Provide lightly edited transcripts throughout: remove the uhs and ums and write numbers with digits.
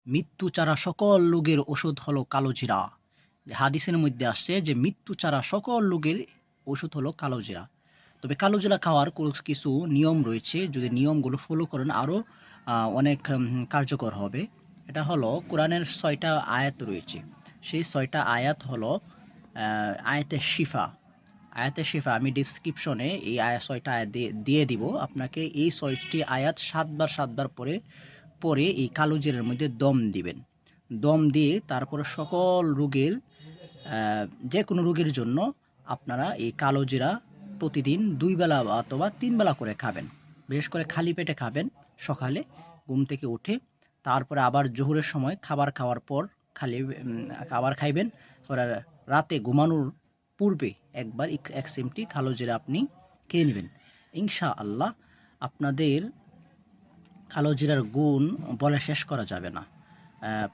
মৃত্যু ছাড়া সকল রোগের ওষুধ হলো কালোজিরা। যে হাদিসের মধ্যে আসছে যে মৃত্যু ছাড়া সকল রোগের ওষুধ হলো কালোজিরা। তবে কালোজিরা খাওয়ার কিছু নিয়ম রয়েছে, যদি নিয়মগুলো ফলো করেন আরও অনেক কার্যকর হবে। এটা হলো কোরআনের ৬টা আয়াত রয়েছে, সেই ৬টা আয়াত হলো আয়াতে শিফা। আয়াতে শিফা আমি ডিসক্রিপশনে এই ৬টা আয়াত দিয়ে দিব আপনাকে। এই ৬টি আয়াত ৭বার পরে পরে এই কালো জিরার মধ্যে দম দিবেন। দম দিয়ে তারপরে সকল রোগের যে কোনো রোগের জন্য আপনারা এই কালো জিরা প্রতিদিন ২ বেলা অথবা ৩ বেলা করে খাবেন। বিশেষ করে খালি পেটে খাবেন সকালে ঘুম থেকে উঠে, তারপরে আবার জোহরের সময় খাবার খাওয়ার পর খালি খাবার খাইবেন। পরে রাতে ঘুমানোর পূর্বে একবার ১ চিমটি কালো জিরা আপনি খেয়ে নেবেন। ইনশাআল্লাহ আপনাদের কালো জিরার গুণ বলে শেষ করা যাবে না।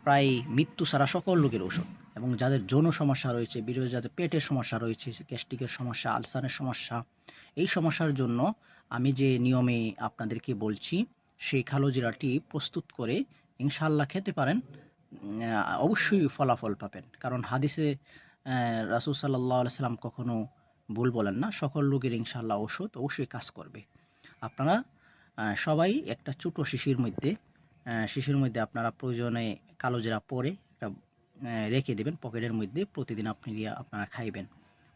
প্রায় মৃত্যু ছাড়া সকল রোগের ওষুধ। এবং যাদের যৌন সমস্যা রয়েছে, বিশেষ যাদের পেটের সমস্যা রয়েছে, গ্যাস্ট্রিকের সমস্যা, আলসারের সমস্যা, এই সমস্যার জন্য আমি যে নিয়মে আপনাদেরকে বলছি সেই কালো জিরাটি প্রস্তুত করে ইনশাআল্লাহ খেতে পারেন। অবশ্যই ফলাফল পাবেন। কারণ হাদিসে রাসূল সাল্লাল্লাহু আলাইহি সাল্লাম কখনো ভুল বলেন না। সকল রোগের ইনশাআল্লাহ ওষুধ অবশ্যই কাজ করবে। আপনারা সবাই একটা ছোটো শিশির মধ্যে আপনারা প্রয়োজনে কালো জিরা পরে একটা রেখে দেবেন পকেটের মধ্যে। প্রতিদিন আপনি আপনারা খাইবেন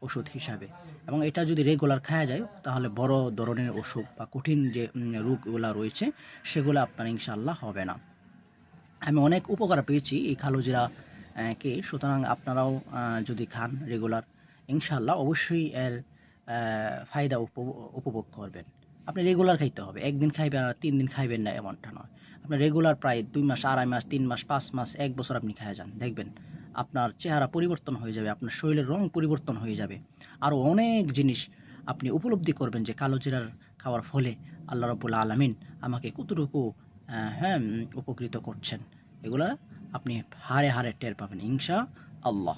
ওষুধ হিসাবে। এবং এটা যদি রেগুলার খাওয়া যায় তাহলে বড় ধরনের অসুখ বা কঠিন যে রোগগুলা রয়েছে সেগুলো আপনার ইনশাআল্লাহ হবে না। আমি অনেক উপকার পেয়েছি এই কালো জিরা কে। সুতরাং আপনারাও যদি খান রেগুলার, ইনশাআল্লাহ অবশ্যই এর ফায়দা উপভোগ করবেন। আপনি রেগুলার খাইতে হবে। একদিন খাইবেন আর ৩ দিন খাইবেন না এমনটা নয়। আপনি রেগুলার প্রায় ২ মাস, ২.৫ মাস, ৩ মাস, ৫ মাস, ১ বছর আপনি খাইয়া যান। দেখবেন আপনার চেহারা পরিবর্তন হয়ে যাবে, আপনার শরীরের রং পরিবর্তন হয়ে যাবে। আরও অনেক জিনিস আপনি উপলব্ধি করবেন যে কালো জিরার খাওয়ার ফলে আল্লাহ রাব্বুল আলামিন আমাকে কতটুকু উপকৃত করছেন। এগুলা আপনি হাড়ে টের পাবেন ইনশাআল্লাহ।